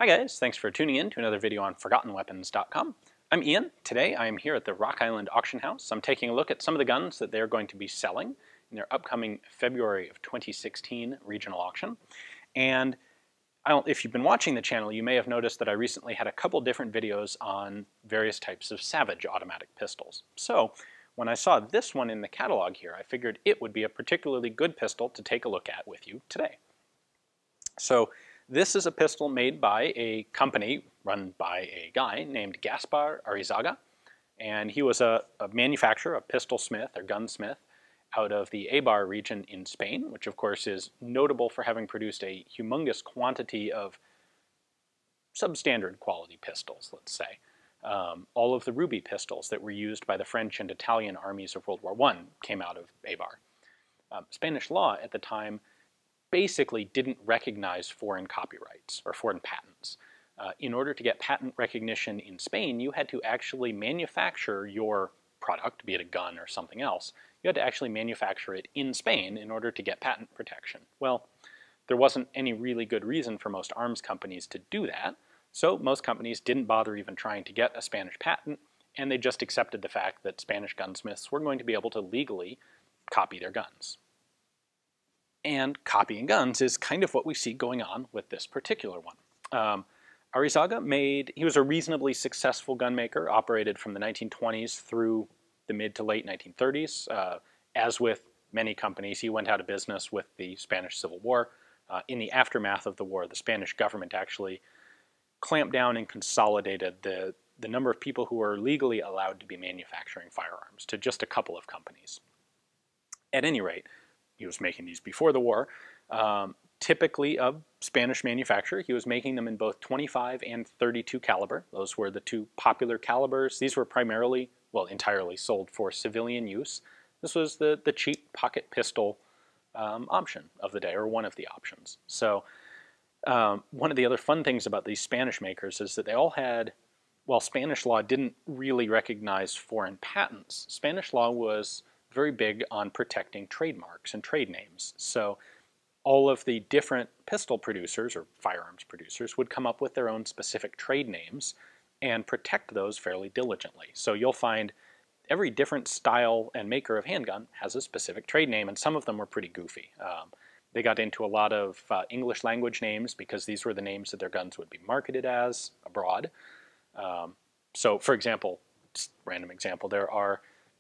Hi guys, thanks for tuning in to another video on ForgottenWeapons.com. I'm Ian. Today I am here at the Rock Island Auction House. I'm taking a look at some of the guns that they're going to be selling in their upcoming February of 2016 regional auction. And if you've been watching the channel, you may have noticed that I recently had a couple different videos on various types of Savage automatic pistols. So when I saw this one in the catalog here, I figured it would be a particularly good pistol to take a look at with you today. So this is a pistol made by a company run by a guy named Gaspar Arizaga, and he was a manufacturer, a pistol smith or gunsmith out of the Eibar region in Spain, which of course is notable for having produced a humongous quantity of substandard quality pistols, let's say. All of the ruby pistols that were used by the French and Italian armies of World War I came out of Eibar. Spanish law at the time basically didn't recognize foreign copyrights or foreign patents. In order to get patent recognition in Spain, you had to actually manufacture your product, be it a gun or something else. You had to actually manufacture it in Spain in order to get patent protection. Well, there wasn't any really good reason for most arms companies to do that, so most companies didn't bother even trying to get a Spanish patent, and they just accepted the fact that Spanish gunsmiths were going to be able to legally copy their guns. And copying guns is kind of what we see going on with this particular one. Arizaga he was a reasonably successful gunmaker, operated from the 1920s through the mid to late 1930s. As with many companies, he went out of business with the Spanish Civil War. In the aftermath of the war, the Spanish government actually clamped down and consolidated the number of people who were legally allowed to be manufacturing firearms to just a couple of companies. At any rate, he was making these before the war. Typically a Spanish manufacturer. He was making them in both 25 and 32 caliber. Those were the two popular calibers. These were primarily, well, entirely sold for civilian use. This was the cheap pocket pistol option of the day, or one of the options. So one of the other fun things about these Spanish makers is that they all had, while Spanish law didn't really recognize foreign patents, Spanish law was very big on protecting trademarks and trade names. So all of the different pistol producers or firearms producers would come up with their own specific trade names and protect those fairly diligently. So you'll find every different style and maker of handgun has a specific trade name, and some of them were pretty goofy. They got into a lot of English language names because these were the names that their guns would be marketed as abroad. So for example, just random example,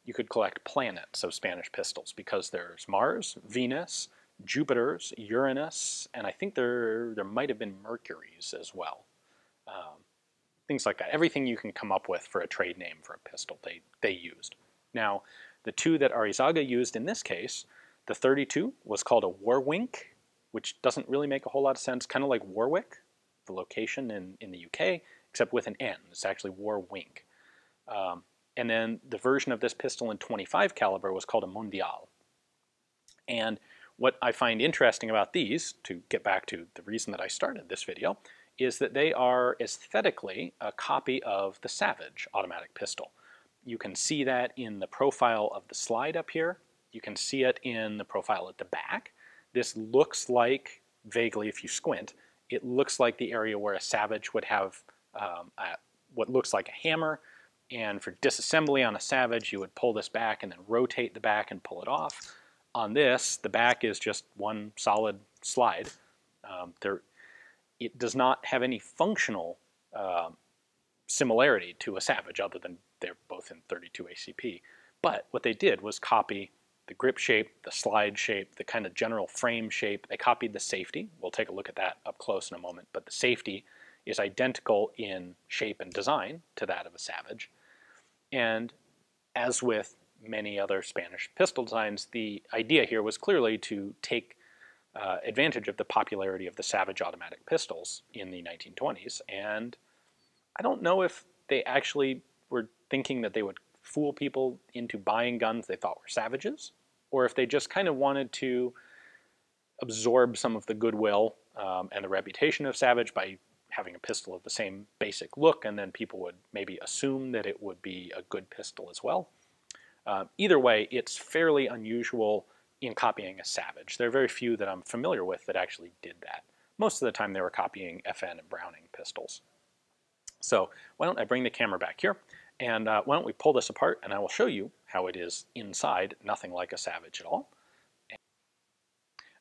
you could collect planets of Spanish pistols because there's Mars, Venus, Jupiter's, Uranus, and I think there might have been Mercury's as well. Things like that. Everything you can come up with for a trade name for a pistol, they used. Now, the two that Arizaga used in this case, the 32 was called a Warwinck, which doesn't really make a whole lot of sense, kind of like Warwick, the location in the UK, except with an N. It's actually Warwinck. And then the version of this pistol in 25 caliber was called a Mundial. And what I find interesting about these, to get back to the reason that I started this video, is that they are aesthetically a copy of the Savage automatic pistol. You can see that in the profile of the slide up here. You can see it in the profile at the back. This looks like, vaguely if you squint, it looks like the area where a Savage would have what looks like a hammer. And for disassembly on a Savage, you would pull this back and then rotate the back and pull it off. On this, the back is just one solid slide. It does not have any functional similarity to a Savage other than they're both in 32 ACP. But what they did was copy the grip shape, the slide shape, the kind of general frame shape. They copied the safety. We'll take a look at that up close in a moment. But the safety is identical in shape and design to that of a Savage. And as with many other Spanish pistol designs, the idea here was clearly to take advantage of the popularity of the Savage automatic pistols in the 1920s. And I don't know if they actually were thinking that they would fool people into buying guns they thought were Savages, or if they just kind of wanted to absorb some of the goodwill and the reputation of Savage by having a pistol of the same basic look, and then people would maybe assume that it would be a good pistol as well. Either way, it's fairly unusual in copying a Savage. There are very few that I'm familiar with that actually did that. most of the time they were copying FN and Browning pistols. So why don't I bring the camera back here, and why don't we pull this apart, and I will show you how it is inside, nothing like a Savage at all.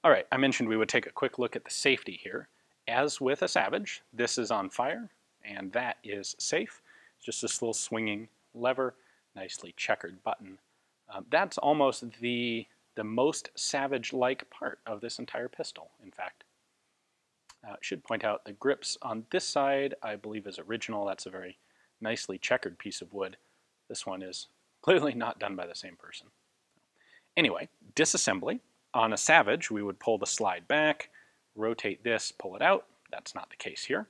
All right, I mentioned we would take a quick look at the safety here. As with a Savage, this is on fire, and that is safe. It's just this little swinging lever, nicely checkered button. That's almost the most Savage-like part of this entire pistol, in fact. I should point out the grips on this side, I believe, is original. That's a very nicely checkered piece of wood. This one is clearly not done by the same person. Anyway, disassembly. On a Savage, we would pull the slide back, rotate this, pull it out. That's not the case here.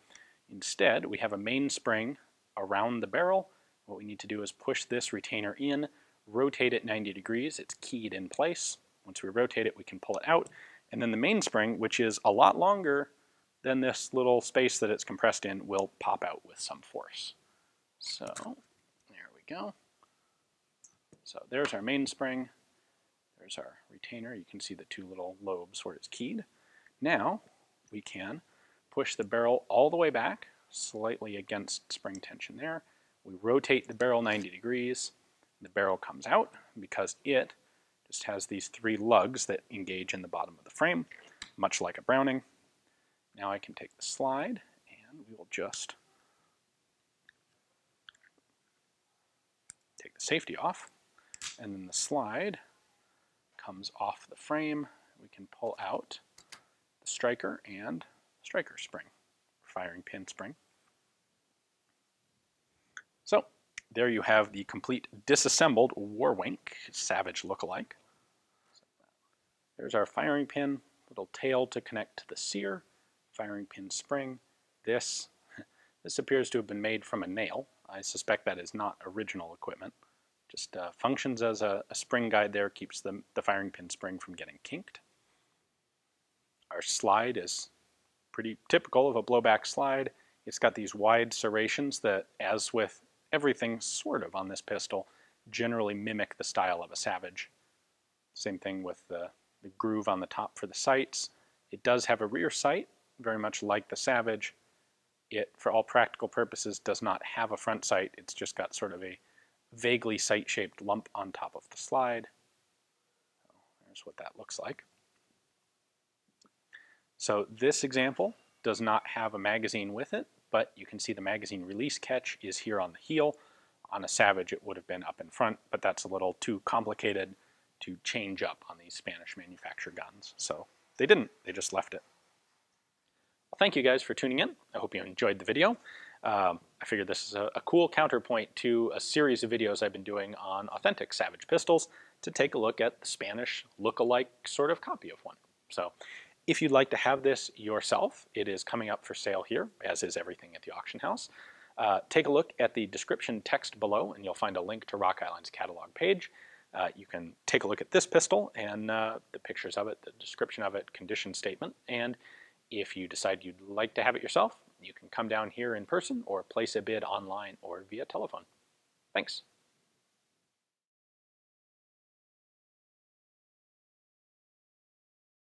Instead, we have a mainspring around the barrel. What we need to do is push this retainer in, rotate it 90 degrees. It's keyed in place. Once we rotate it, we can pull it out. And then the mainspring, which is a lot longer than this little space that it's compressed in, will pop out with some force. So there we go. So there's our mainspring. There's our retainer. You can see the two little lobes where it's keyed. Now we can push the barrel all the way back, slightly against spring tension there. We rotate the barrel 90 degrees. The barrel comes out because it just has these three lugs that engage in the bottom of the frame, much like a Browning. Now I can take the slide and we will just take the safety off, and then the slide comes off the frame. We can pull out the striker and striker spring, firing pin spring. So there you have the complete disassembled Warwinck Savage lookalike. There's our firing pin, little tail to connect to the sear, firing pin spring. This appears to have been made from a nail. I suspect that is not original equipment. Just functions as a spring guide there, keeps the firing pin spring from getting kinked. Our slide is pretty typical of a blowback slide. It's got these wide serrations that, as with everything sort of on this pistol, generally mimic the style of a Savage. Same thing with the groove on the top for the sights. It does have a rear sight, very much like the Savage. It, for all practical purposes, does not have a front sight. It's just got sort of a vaguely sight-shaped lump on top of the slide. So there's what that looks like. So this example does not have a magazine with it, but you can see the magazine release catch is here on the heel. On a Savage it would have been up in front, but that's a little too complicated to change up on these Spanish manufactured guns. So they didn't, they just left it. Well, thank you guys for tuning in. I hope you enjoyed the video. I figured this is a cool counterpoint to a series of videos I've been doing on authentic Savage pistols to take a look at the Spanish look-alike sort of copy of one. So if you'd like to have this yourself, it is coming up for sale here, as is everything at the auction house. Take a look at the description text below and you'll find a link to Rock Island's catalog page. You can take a look at this pistol and the pictures of it, the description of it, condition statement, and if you decide you'd like to have it yourself, you can come down here in person or place a bid online or via telephone. Thanks.